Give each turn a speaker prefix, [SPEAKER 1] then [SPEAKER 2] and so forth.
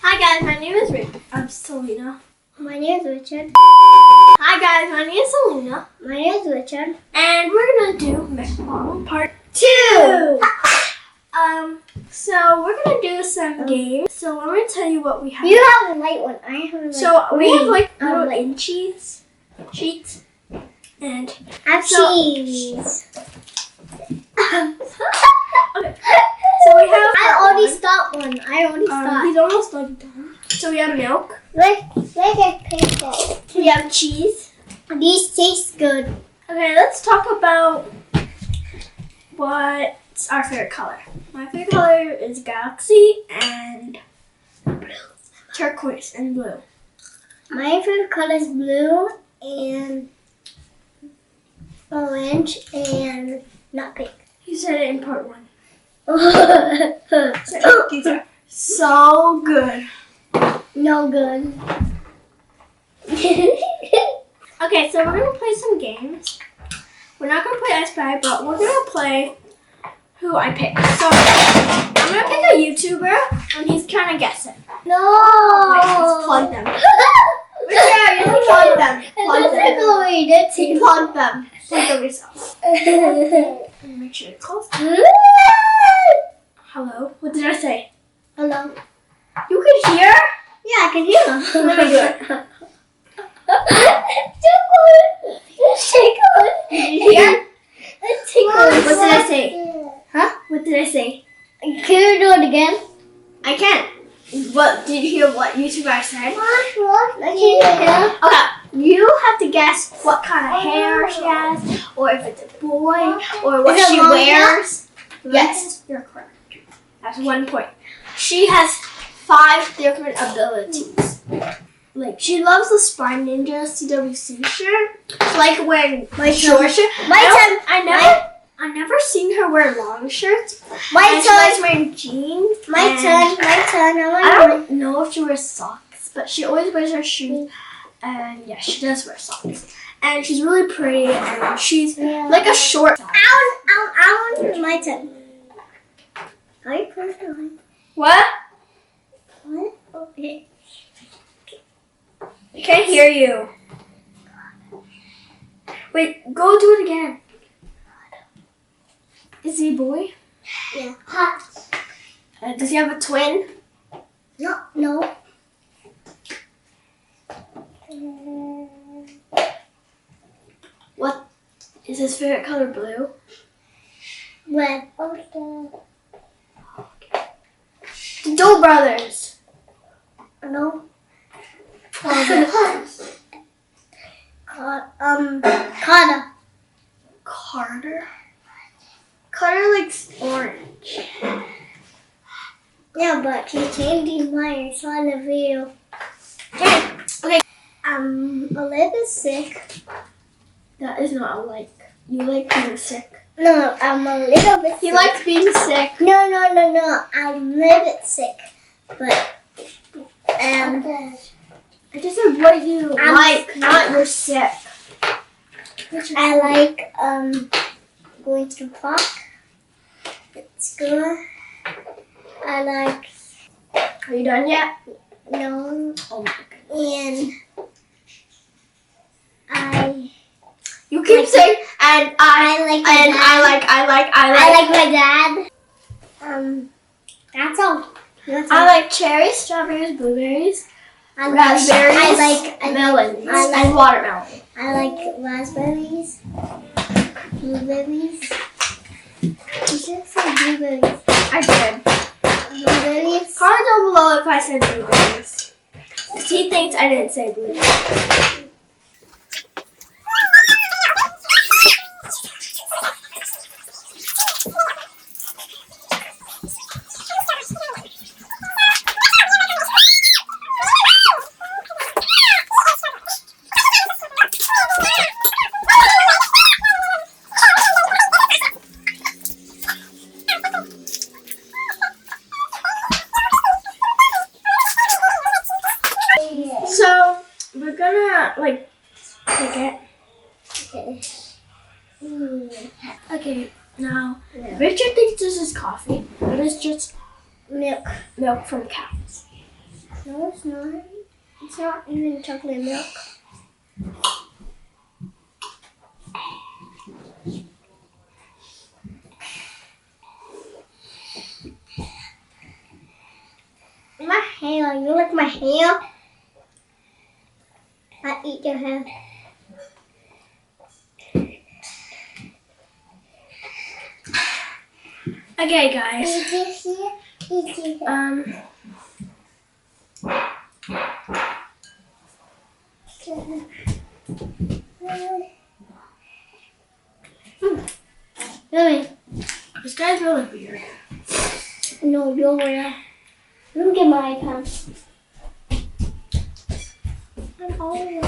[SPEAKER 1] Hi guys, my name is Selena.
[SPEAKER 2] My name is Richard.
[SPEAKER 1] Hi guys, my name is Selena.
[SPEAKER 2] My name is Richard.
[SPEAKER 1] And we're gonna do Mukbang Part 2. So we're gonna do some games. So I'm gonna tell you what we have.
[SPEAKER 2] You have a light one. I have a light
[SPEAKER 1] So we have like little
[SPEAKER 2] light
[SPEAKER 1] sheets, and
[SPEAKER 2] I have cheese.
[SPEAKER 1] Okay. So we have.
[SPEAKER 2] I already stopped one. I already stopped.
[SPEAKER 1] He's almost done. So we have milk.
[SPEAKER 2] Look at pancake.
[SPEAKER 1] We have cheese.
[SPEAKER 2] These taste good.
[SPEAKER 1] Okay, let's talk about what's our favorite color. My favorite color is galaxy and blue. Turquoise and blue.
[SPEAKER 2] My favorite color is blue and orange and not pink.
[SPEAKER 1] You said it in part 1.
[SPEAKER 2] So,
[SPEAKER 1] These are so good.
[SPEAKER 2] no good.
[SPEAKER 1] Okay, so we're gonna play some games. We're not gonna play I Spy, but we're gonna play who I pick. So I'm gonna pick a YouTuber, and he's trying to guess it.
[SPEAKER 2] No.
[SPEAKER 1] Wait, let's plug them. Yeah, you can plug them. Plug them. You plug them. Plug them yourself. Make sure it's close. Hello. What did I say?
[SPEAKER 2] Hello.
[SPEAKER 1] You can hear?
[SPEAKER 2] Yeah, I can hear.
[SPEAKER 1] Let me do it. Did you hear? What did I say?
[SPEAKER 2] Huh?
[SPEAKER 1] What did I say?
[SPEAKER 2] Can you do it again?
[SPEAKER 1] I can't. What did you hear? What YouTuber I said?
[SPEAKER 2] What?
[SPEAKER 1] Okay, you have to guess what kind of hair she has, or if it's a boy, or what
[SPEAKER 2] Is it
[SPEAKER 1] she
[SPEAKER 2] long
[SPEAKER 1] wears. Yes, you're correct. That's 1 point. She has 5 different abilities. Like, she loves the Spy Ninja CWC shirt. Like when short shirt. I never seen her wear long shirts.
[SPEAKER 2] My
[SPEAKER 1] And she likes wearing jeans.
[SPEAKER 2] My turn.
[SPEAKER 1] I don't know if she wears socks, but she always wears her shoes. And yeah, she does wear socks. And she's really pretty, and she's like a short.
[SPEAKER 2] Ow, my turn. I personally.
[SPEAKER 1] What?
[SPEAKER 2] What? Okay.
[SPEAKER 1] I can't hear you. Wait, go do it again. Is he a boy?
[SPEAKER 2] Yeah.
[SPEAKER 1] Does he have a twin?
[SPEAKER 2] No.
[SPEAKER 1] What is his favorite color? Blue.
[SPEAKER 2] Red.
[SPEAKER 1] The Doe Brothers.
[SPEAKER 2] No.
[SPEAKER 1] Carter.
[SPEAKER 2] Carter.
[SPEAKER 1] Carter likes orange.
[SPEAKER 2] Yeah, but he changed his mind. I saw the video.
[SPEAKER 1] Okay.
[SPEAKER 2] Olivia's sick.
[SPEAKER 1] That is not a like. You like being sick.
[SPEAKER 2] No, I'm a little bit sick.
[SPEAKER 1] He likes being sick.
[SPEAKER 2] No. I'm a little bit sick. But,
[SPEAKER 1] I just said what you like, not you're sick.
[SPEAKER 2] I like, going to the park. It's good. I like,
[SPEAKER 1] Are you done yet?
[SPEAKER 2] no,
[SPEAKER 1] Oh my god.
[SPEAKER 2] and
[SPEAKER 1] You keep
[SPEAKER 2] Like-
[SPEAKER 1] saying and I
[SPEAKER 2] like my
[SPEAKER 1] and
[SPEAKER 2] dad.
[SPEAKER 1] I
[SPEAKER 2] like my dad. That's all.
[SPEAKER 1] I like cherries, strawberries, blueberries,
[SPEAKER 2] I
[SPEAKER 1] raspberries, melons,
[SPEAKER 2] I like-
[SPEAKER 1] and watermelon.
[SPEAKER 2] I like raspberries, blueberries. You should say blueberries.
[SPEAKER 1] I did.
[SPEAKER 2] Blueberries.
[SPEAKER 1] Comment down below if I said blueberries. He thinks I didn't say blueberries. So we're gonna like pick it.
[SPEAKER 2] Okay.
[SPEAKER 1] Okay, now
[SPEAKER 2] Yeah.
[SPEAKER 1] Richard thinks this is coffee, but it's just
[SPEAKER 2] Milk.
[SPEAKER 1] milk from cows.
[SPEAKER 2] No, it's not. It's not even chocolate milk. My hair. You like my hair? I eat your hair.
[SPEAKER 1] Okay, guys.
[SPEAKER 2] Did you see it? Did you Really?
[SPEAKER 1] This guy's really weird.
[SPEAKER 2] No, you're weird. Look at my iPad. I'm always